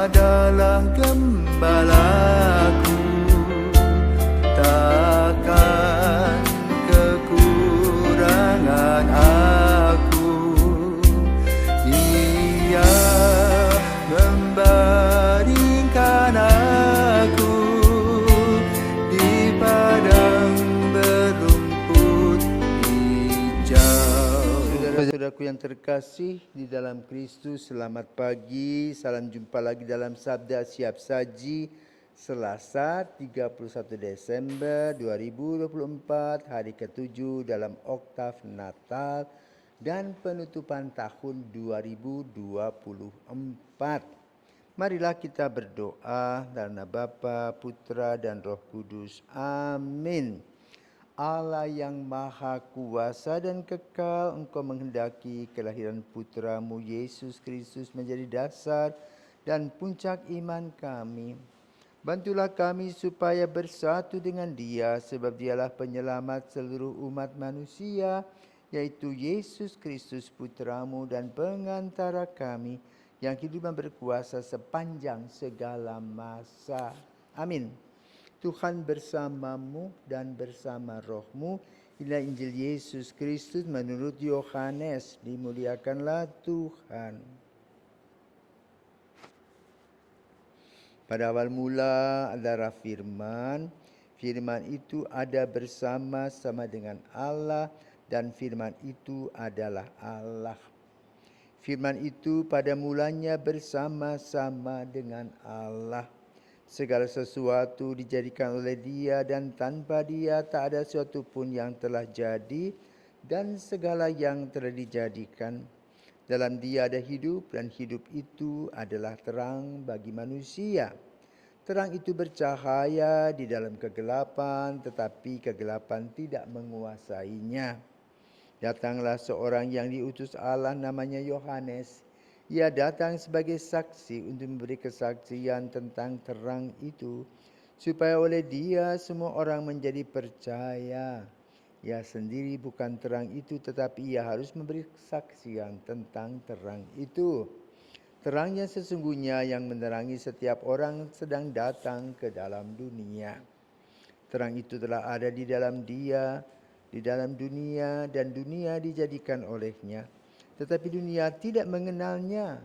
adalah gembalaku, takkan kekurangan aku. Ia membaringkan aku di padang berumput hijau. Saudara-saudaraku yang terkasih di dalam Kristus, selamat pagi. Salam jumpa lagi dalam Sabda Siap Saji Selasa 31 Desember 2024, hari ke-7 dalam oktav Natal dan penutupan tahun 2024. Marilah kita berdoa dalam nama Bapa, Putra dan Roh Kudus. Amin. Allah yang Maha Kuasa dan Kekal, Engkau menghendaki kelahiran Putramu Yesus Kristus menjadi dasar dan puncak iman kami. Bantulah kami supaya bersatu dengan Dia, sebab Dialah penyelamat seluruh umat manusia, yaitu Yesus Kristus Putramu dan pengantara kami, yang hidup dan berkuasa sepanjang segala masa. Amin. Tuhan bersamamu dan bersama rohmu. Inilah Injil Yesus Kristus menurut Yohanes. Dimuliakanlah Tuhan. Pada awal mula adalah firman. Firman itu ada bersama-sama dengan Allah dan firman itu adalah Allah. Firman itu pada mulanya bersama-sama dengan Allah. Segala sesuatu dijadikan oleh Dia dan tanpa Dia tak ada sesuatu pun yang telah jadi, dan segala yang telah dijadikan. Dalam Dia ada hidup dan hidup itu adalah terang bagi manusia. Terang itu bercahaya di dalam kegelapan, tetapi kegelapan tidak menguasainya. Datanglah seorang yang diutus Allah, namanya Yohanes. Ia datang sebagai saksi untuk memberi kesaksian tentang terang itu, supaya oleh Dia semua orang menjadi percaya. Ia sendiri bukan terang itu, tetapi Ia harus memberi kesaksian tentang terang itu. Terang yang sesungguhnya yang menerangi setiap orang sedang datang ke dalam dunia. Terang itu telah ada di dalam Dia, di dalam dunia, dan dunia dijadikan olehnya, tetapi dunia tidak mengenalnya.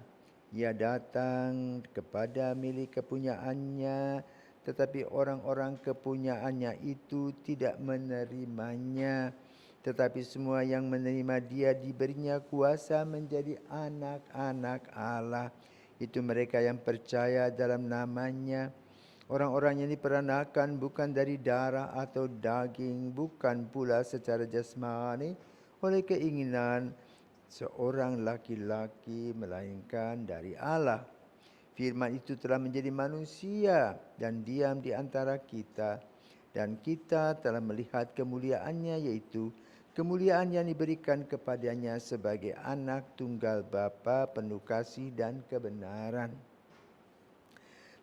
Ia datang kepada milik kepunyaannya, tetapi orang-orang kepunyaannya itu tidak menerimanya. Tetapi semua yang menerima Dia diberinya kuasa menjadi anak-anak Allah. Itu mereka yang percaya dalam namanya. Orang-orang yang diperanakan bukan dari darah atau daging, bukan pula secara jasmani oleh keinginan seorang laki-laki, melainkan dari Allah. Firman itu telah menjadi manusia dan diam di antara kita, dan kita telah melihat kemuliaannya, yaitu kemuliaan yang diberikan kepadanya sebagai anak tunggal Bapa, penuh kasih dan kebenaran.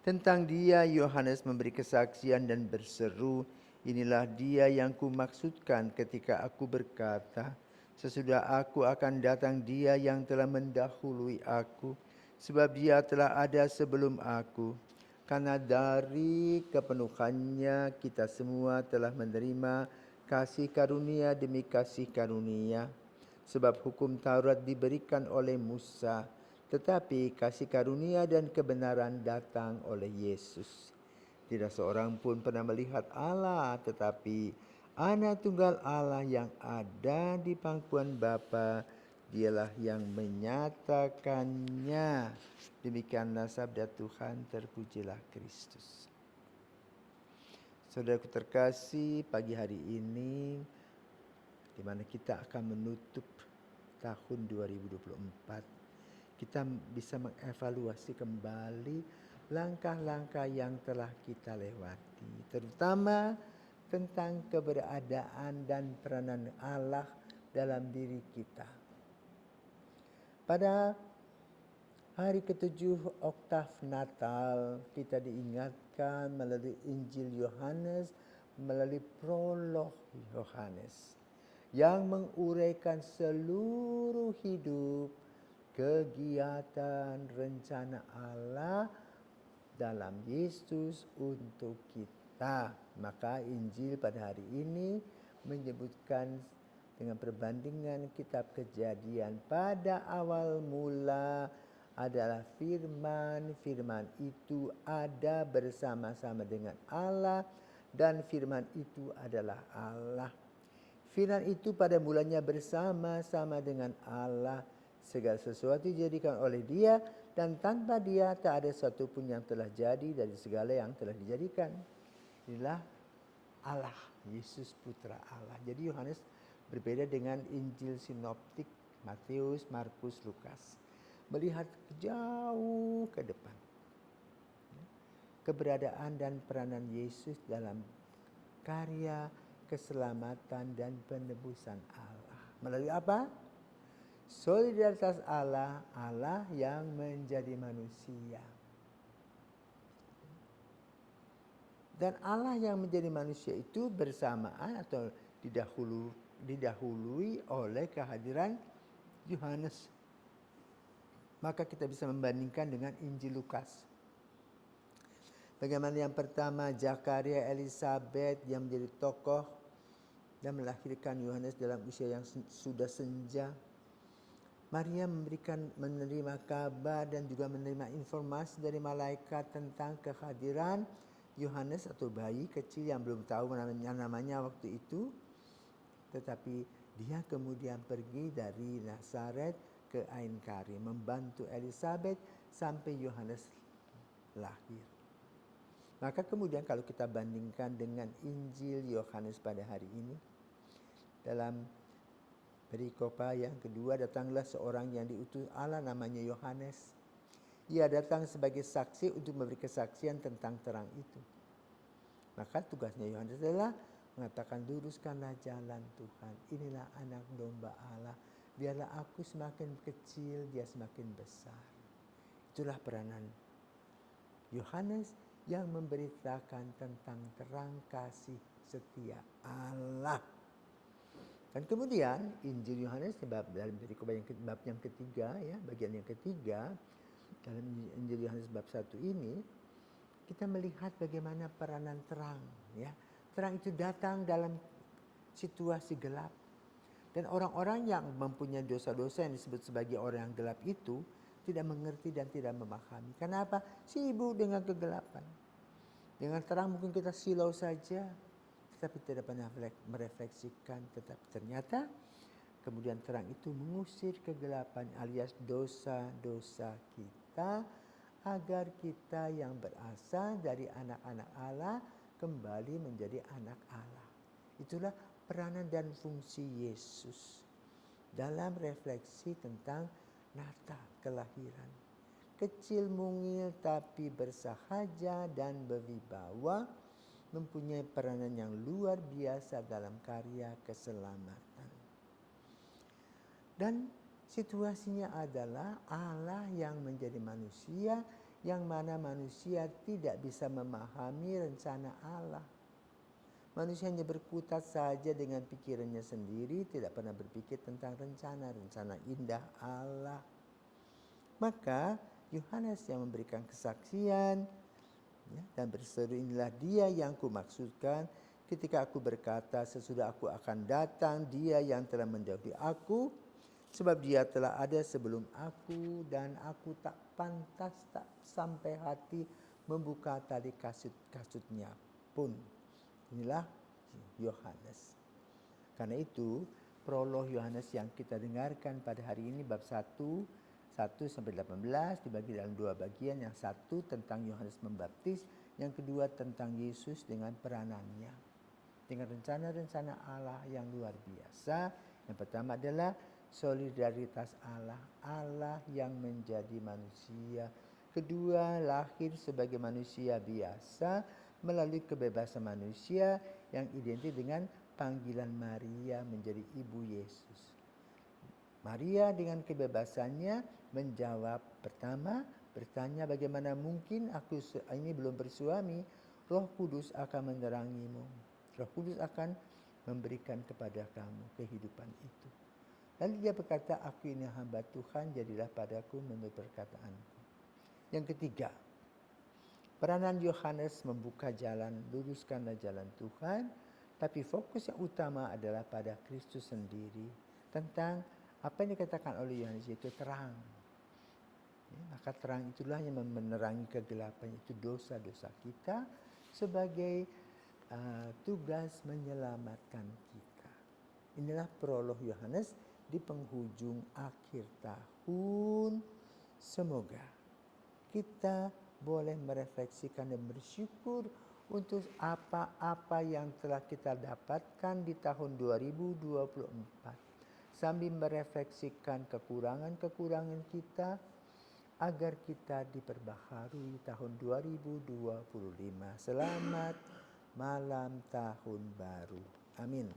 Tentang Dia, Yohanes memberi kesaksian dan berseru, "Inilah Dia yang kumaksudkan ketika aku berkata, sesudah aku akan datang Dia yang telah mendahului aku, sebab Dia telah ada sebelum aku." Karena dari kepenuhannya kita semua telah menerima kasih karunia demi kasih karunia. Sebab hukum Taurat diberikan oleh Musa, tetapi kasih karunia dan kebenaran datang oleh Yesus. Tidak seorang pun pernah melihat Allah, tetapi Anak Tunggal Allah yang ada di pangkuan Bapa, Dialah yang menyatakannya. Demikianlah sabda Tuhan, terpujilah Kristus. Saudaraku terkasih, pagi hari ini di mana kita akan menutup tahun 2024. Kita bisa mengevaluasi kembali langkah-langkah yang telah kita lewati, terutama tentang keberadaan dan peranan Allah dalam diri kita. Pada hari ke-7 oktav Natal, kita diingatkan melalui Injil Yohanes, melalui prolog Yohanes, yang menguraikan seluruh hidup, kegiatan, rencana Allah dalam Yesus untuk kita. Maka Injil pada hari ini menyebutkan dengan perbandingan kitab Kejadian, pada awal mula adalah firman, firman itu ada bersama-sama dengan Allah dan firman itu adalah Allah. Firman itu pada mulanya bersama-sama dengan Allah. Segala sesuatu dijadikan oleh Dia dan tanpa Dia tak ada satu pun yang telah jadi dari segala yang telah dijadikan. Inilah Allah, Yesus putra Allah. Jadi Yohanes berbeda dengan Injil sinoptik Matius, Markus, Lukas. Melihat jauh ke depan. Keberadaan dan peranan Yesus dalam karya keselamatan dan penebusan Allah. Melalui apa? Solidaritas Allah, Allah yang menjadi manusia. Dan Allah yang menjadi manusia itu bersamaan atau didahului oleh kehadiran Yohanes. Maka kita bisa membandingkan dengan Injil Lukas. Bagaimana yang pertama Zakaria Elizabeth yang menjadi tokoh dan melahirkan Yohanes dalam usia yang sudah senja. Maria menerima kabar dan juga menerima informasi dari malaikat tentang kehadiran Yohanes atau bayi kecil yang belum tahu namanya waktu itu. Tetapi dia kemudian pergi dari Nazaret ke Ain Karim membantu Elizabeth sampai Yohanes lahir. Maka kemudian kalau kita bandingkan dengan Injil Yohanes pada hari ini, dalam perikopa yang kedua, datanglah seorang yang diutus Allah namanya Yohanes. Ia datang sebagai saksi untuk memberi kesaksian tentang terang itu. Maka tugasnya Yohanes adalah mengatakan, luruskanlah jalan Tuhan. Inilah anak domba Allah. Biarlah aku semakin kecil, dia semakin besar. Itulah peranan Yohanes yang memberitakan tentang terang kasih setia Allah. Dan kemudian Injil Yohanes dalam perikop bab yang ketiga, ya, bagian yang ketiga dalam Injil Yohanes bab 1 ini kita melihat bagaimana peranan terang, ya. Terang itu datang dalam situasi gelap. Dan orang-orang yang mempunyai dosa-dosa yang disebut sebagai orang yang gelap itu tidak mengerti dan tidak memahami. Kenapa? Sibuk dengan kegelapan. Dengan terang mungkin kita silau saja, tetapi tidak pernah merefleksikan. Tetapi ternyata kemudian terang itu mengusir kegelapan alias dosa-dosa kita, agar kita yang berasal dari anak-anak Allah kembali menjadi anak Allah. Itulah peranan dan fungsi Yesus dalam refleksi tentang Natal, kelahiran. Kecil mungil tapi bersahaja dan berwibawa, mempunyai peranan yang luar biasa dalam karya keselamatan. Dan situasinya adalah Allah yang menjadi manusia, yang mana manusia tidak bisa memahami rencana Allah. Manusia hanya berkutat saja dengan pikirannya sendiri, tidak pernah berpikir tentang rencana-rencana indah Allah. Maka Yohanes yang memberikan kesaksian, ya, dan berseru, inilah dia yang kumaksudkan ketika aku berkata, sesudah aku akan datang, dia yang telah mendahului aku, sebab dia telah ada sebelum aku dan aku tak pantas, tak sampai hati membuka tali kasut-kasutnya pun. Inilah Yohanes. Karena itu prolog Yohanes yang kita dengarkan pada hari ini bab 1 sampai 18 dibagi dalam dua bagian. Yang satu tentang Yohanes membaptis, yang kedua tentang Yesus dengan peranannya, dengan rencana-rencana Allah yang luar biasa. Yang pertama adalah solidaritas Allah, Allah yang menjadi manusia. Kedua, lahir sebagai manusia biasa melalui kebebasan manusia yang identik dengan panggilan Maria menjadi ibu Yesus. Maria dengan kebebasannya menjawab, pertama bertanya, bagaimana mungkin aku ini belum bersuami, Roh Kudus akan menerangimu. Roh Kudus akan memberikan kepada kamu kehidupan itu. Lalu dia berkata, aku ini hamba Tuhan, jadilah padaku menurut perkataanku. Yang ketiga, Peranan Yohanes membuka jalan, luruskanlah jalan Tuhan, tapi fokus yang utama adalah pada Kristus sendiri. Tentang apa yang dikatakan oleh Yohanes itu terang. Ya, maka terang itulah yang menerangi kegelapan, itu dosa-dosa kita sebagai tugas menyelamatkan kita. Inilah prolog Yohanes di penghujung akhir tahun. Semoga kita boleh merefleksikan dan bersyukur untuk apa-apa yang telah kita dapatkan di tahun 2024. Sambil merefleksikan kekurangan-kekurangan kita agar kita diperbaharui tahun 2025. Selamat malam tahun baru. Amin.